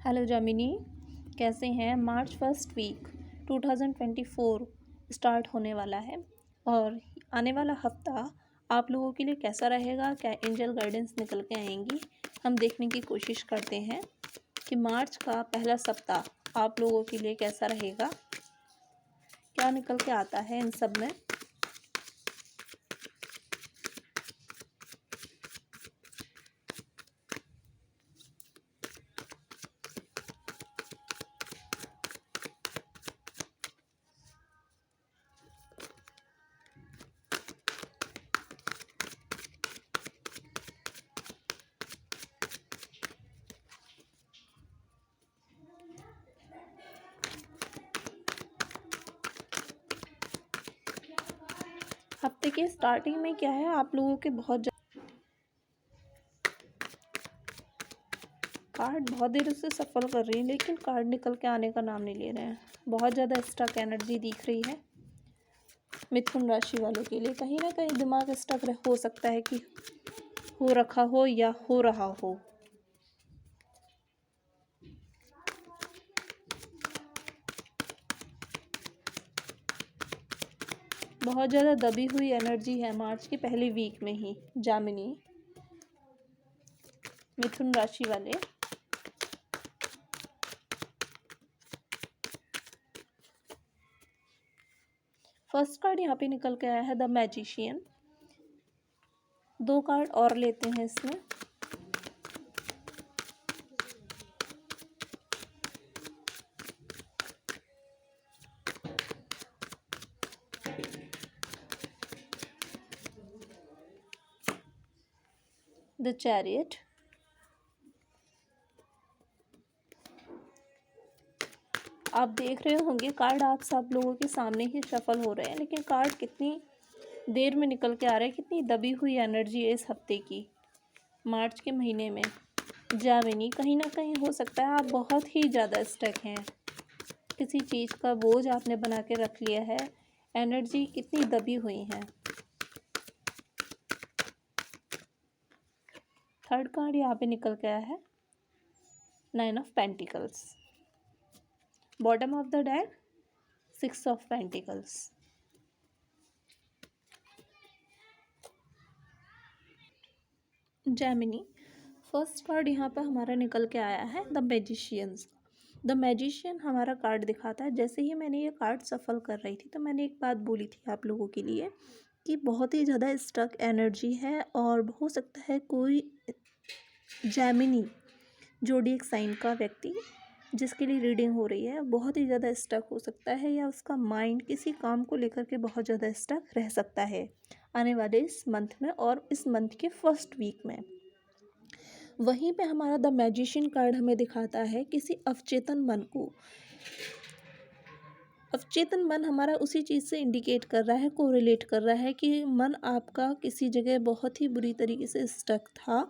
Hello जामिनी, कैसे हैं। March first week 2024 start होने वाला है और आने वाला हफ्ता आप लोगों के लिए कैसा रहेगा, क्या एंजल गाइडेंस निकल के आएंगी, हम देखने की कोशिश करते हैं कि मार्च का पहला सप्ताह आप लोगों के लिए कैसा रहेगा, क्या निकल के आता है इन सब में। हफ्ते के स्टार्टिंग में क्या है, आप लोगों के कार्ड बहुत देर से सफ़र कर रही है लेकिन कार्ड निकल के आने का नाम नहीं ले रहे हैं। बहुत ज़्यादा स्टक एनर्जी दिख रही है मिथुन राशि वालों के लिए। कहीं ना कहीं दिमाग स्टक हो सकता है कि हो रखा हो या हो रहा हो। बहुत ज़्यादा दबी हुई एनर्जी है मार्च के पहले वीक में ही जामिनी, मिथुन राशि वाले। फर्स्ट कार्ड यहाँ पे निकल के आया है द मैजिशियन। दो कार्ड और लेते हैं इसमें। The chariot. आप देख रहे होंगे कार्ड आप सब लोगों के सामने ही शफल हो रहे हैं, लेकिन कार्ड कितनी देर में निकल के आ रहे हैं, कितनी दबी हुई एनर्जी है इस हफ्ते की मार्च के महीने में। जामिनी, कहीं ना कहीं हो सकता है आप बहुत ही ज़्यादा स्टक हैं, किसी चीज़ का बोझ आपने बना के रख लिया है, एनर्जी कितनी दबी हुई है। थर्ड कार्ड यहाँ पे निकल के आया है 9 of pentacles. Bottom of the deck 6 of pentacles. Gemini, first card यहाँ पर हमारा निकल के आया है द मैजिशियंस। द मैजिशियन हमारा कार्ड दिखाता है। जैसे ही मैंने ये कार्ड सफल कर रही थी तो मैंने एक बात बोली थी आप लोगों के लिए कि बहुत ही ज़्यादा स्टक एनर्जी है और हो सकता है कोई जेमिनी जोडिएक साइन का व्यक्ति जिसके लिए रीडिंग हो रही है बहुत ही ज़्यादा स्टक हो सकता है, या उसका माइंड किसी काम को लेकर के बहुत ज़्यादा स्टक रह सकता है आने वाले इस मंथ में और इस मंथ के फर्स्ट वीक में। वहीं पे हमारा द मैजिशियन कार्ड हमें दिखाता है किसी अवचेतन मन को। अवचेतन मन हमारा उसी चीज़ से इंडिकेट कर रहा है, कोरिलेट कर रहा है कि मन आपका किसी जगह बहुत ही बुरी तरीके से स्टक था।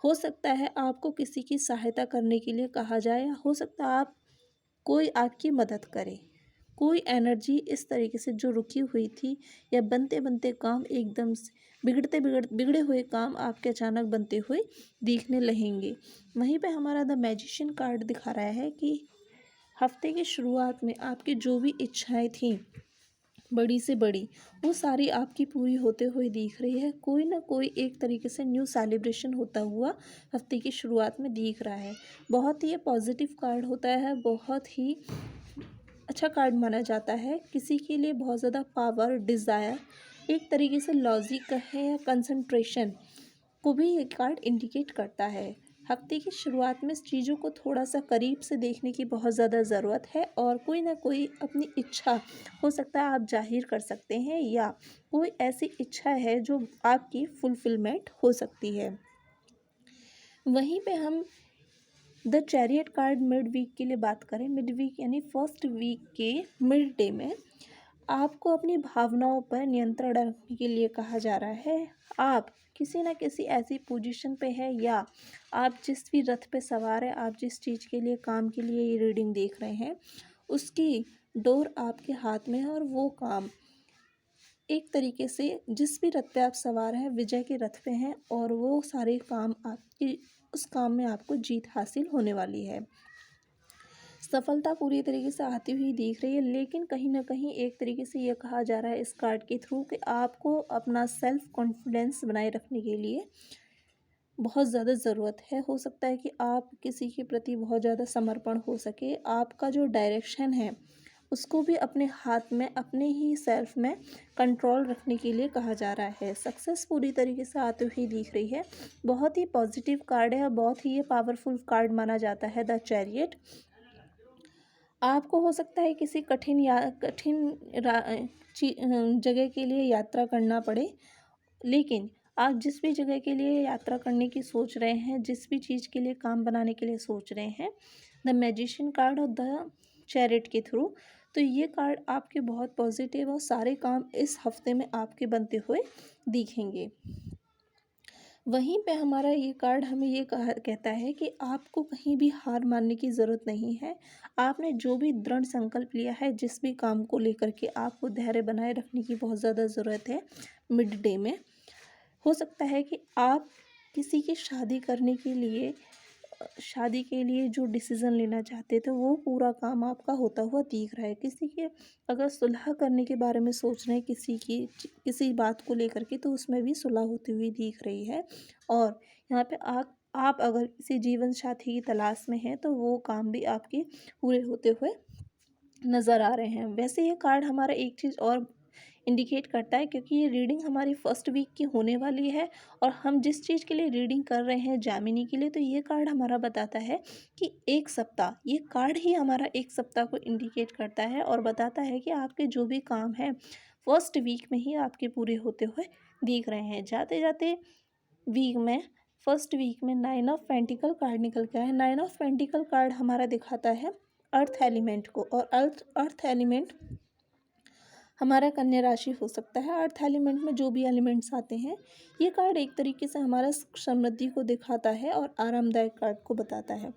हो सकता है आपको किसी की सहायता करने के लिए कहा जाए, या हो सकता है आप कोई आपकी मदद करे। कोई एनर्जी इस तरीके से जो रुकी हुई थी, या बनते बनते काम एकदम से बिगड़े हुए काम आपके अचानक बनते हुए दिखने लगेंगे। वहीं पे हमारा द मैजिशियन कार्ड दिखा रहा है कि हफ्ते की शुरुआत में आपकी जो भी इच्छाएं थीं बड़ी से बड़ी, वो सारी आपकी पूरी होते हुए दिख रही है। कोई ना कोई एक तरीके से न्यू सेलिब्रेशन होता हुआ हफ्ते की शुरुआत में दिख रहा है। बहुत ही ये पॉजिटिव कार्ड होता है, बहुत ही अच्छा कार्ड माना जाता है। किसी के लिए बहुत ज़्यादा पावर, डिज़ायर, एक तरीके से लॉजिक है या कंसंट्रेशन को भी ये कार्ड इंडिकेट करता है। हफ्ते की शुरुआत में चीज़ों को थोड़ा सा करीब से देखने की बहुत ज़्यादा ज़रूरत है, और कोई ना कोई अपनी इच्छा हो सकता है आप जाहिर कर सकते हैं, या कोई ऐसी इच्छा है जो आपकी फुलफिलमेंट हो सकती है। वहीं पे हम the chariot card mid week के लिए बात करें, मिड वीक यानी फर्स्ट वीक के मिड डे में आपको अपनी भावनाओं पर नियंत्रण रखने के लिए कहा जा रहा है। आप किसी न किसी ऐसी पोजीशन पे है, या आप जिस भी रथ पे सवार है, आप जिस चीज़ के लिए, काम के लिए ये रीडिंग देख रहे हैं, उसकी डोर आपके हाथ में है, और वो काम एक तरीके से जिस भी रथ पे आप सवार हैं विजय के रथ पे हैं, और वो सारे काम आपकी उस काम में आपको जीत हासिल होने वाली है। सफलता पूरी तरीके से आती हुई दिख रही है, लेकिन कहीं न कहीं एक तरीके से ये कहा जा रहा है इस कार्ड के थ्रू कि आपको अपना सेल्फ कॉन्फिडेंस बनाए रखने के लिए बहुत ज़्यादा ज़रूरत है। हो सकता है कि आप किसी के प्रति बहुत ज़्यादा समर्पण हो सके। आपका जो डायरेक्शन है, उसको भी अपने हाथ में, अपने ही सेल्फ में कंट्रोल रखने के लिए कहा जा रहा है। सक्सेस पूरी तरीके से आती हुई दिख रही है। बहुत ही पॉजिटिव कार्ड है और बहुत ही ये पावरफुल कार्ड माना जाता है द चैरियट। आपको हो सकता है किसी कठिन जगह के लिए यात्रा करना पड़े, लेकिन आप जिस भी जगह के लिए यात्रा करने की सोच रहे हैं, जिस भी चीज़ के लिए काम बनाने के लिए सोच रहे हैं, द मैजिशियन कार्ड और द चैरियट के थ्रू, तो ये कार्ड आपके बहुत पॉजिटिव और सारे काम इस हफ्ते में आपके बनते हुए दिखेंगे। वहीं पे हमारा ये कार्ड हमें ये कहता है कि आपको कहीं भी हार मानने की ज़रूरत नहीं है। आपने जो भी दृढ़ संकल्प लिया है, जिस भी काम को लेकर के, आपको धैर्य बनाए रखने की बहुत ज़्यादा ज़रूरत है। मिड डे में हो सकता है कि आप किसी की शादी के लिए जो डिसीज़न लेना चाहते थे, वो पूरा काम आपका होता हुआ दिख रहा है। किसी के अगर सुलह करने के बारे में सोच रहे हैं, किसी बात को लेकर के, तो उसमें भी सुलह होती हुई दिख रही है। और यहाँ पे आप अगर किसी जीवन साथी की तलाश में हैं, तो वो काम भी आपके पूरे होते हुए नज़र आ रहे हैं। वैसे ये कार्ड हमारा एक चीज़ और इंडिकेट करता है, क्योंकि ये रीडिंग हमारी फर्स्ट वीक की होने वाली है और हम जिस चीज़ के लिए रीडिंग कर रहे हैं जेमिनी के लिए, तो ये कार्ड हमारा बताता है कि एक सप्ताह, ये कार्ड ही हमारा एक सप्ताह को इंडिकेट करता है और बताता है कि आपके जो भी काम हैं फर्स्ट वीक में ही आपके पूरे होते हुए दिख रहे हैं। जाते जाते वीक में, फर्स्ट वीक में 9 ऑफ पेंटिकल कार्ड निकल के आया है। 9 ऑफ पेंटिकल कार्ड हमारा दिखाता है अर्थ एलिमेंट को, और अर्थ एलिमेंट हमारा कन्या राशि हो सकता है। अर्थ एलिमेंट में जो भी एलिमेंट्स आते हैं, ये कार्ड एक तरीके से हमारा समृद्धि को दिखाता है और आरामदायक कार्ड को बताता है।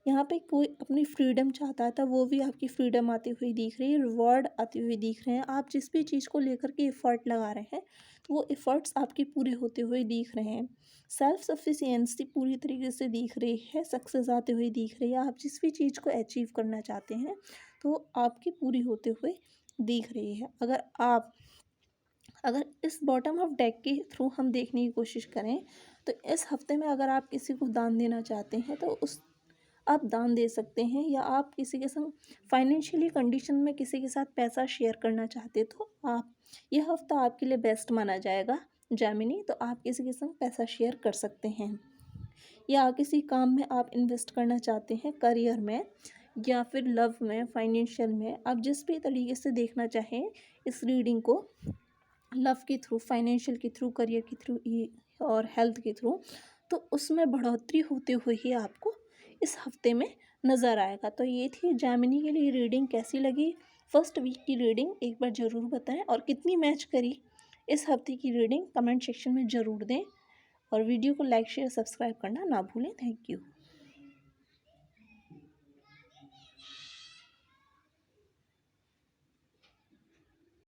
यहाँ पे कोई अपनी फ्रीडम चाहता था, वो भी आपकी फ्रीडम आती हुई दिख रही है, रिवॉर्ड आती हुई दिख रहे हैं। आप जिस भी चीज़ को लेकर के एफर्ट लगा रहे हैं, तो वो एफर्ट्स आपके पूरे होते हुए दिख रहे हैं। सेल्फ सफिशिएंसी पूरी तरीके से दिख रही है, सक्सेस आते हुए दिख रही है। आप जिस भी चीज़ को अचीव करना चाहते हैं, तो आपकी पूरी होते हुए दिख रही है। अगर इस बॉटम ऑफ डेक के थ्रू हम देखने की कोशिश करें, तो इस हफ्ते में अगर आप किसी को दान देना चाहते हैं, तो उस आप दान दे सकते हैं, या आप किसी के संग फाइनेंशियली कंडीशन में किसी के साथ पैसा शेयर करना चाहते, तो आप, यह हफ्ता आपके लिए बेस्ट माना जाएगा जेमिनी। तो आप किसी के संग पैसा शेयर कर सकते हैं, या किसी काम में आप इन्वेस्ट करना चाहते हैं, करियर में या फिर लव में, फाइनेंशियल में, आप जिस भी तरीके से देखना चाहें इस रीडिंग को, लव के थ्रू, फाइनेंशियल के थ्रू, करियर के थ्रू और हेल्थ के थ्रू, तो उसमें बढ़ोतरी होते हुए ही आपको इस हफ्ते में नज़र आएगा। तो ये थी जेमिनी के लिए रीडिंग। कैसी लगी फर्स्ट वीक की रीडिंग, एक बार ज़रूर बताएं, और कितनी मैच करी इस हफ्ते की रीडिंग कमेंट सेक्शन में ज़रूर दें, और वीडियो को लाइक शेयर सब्सक्राइब करना ना भूलें। Thank you.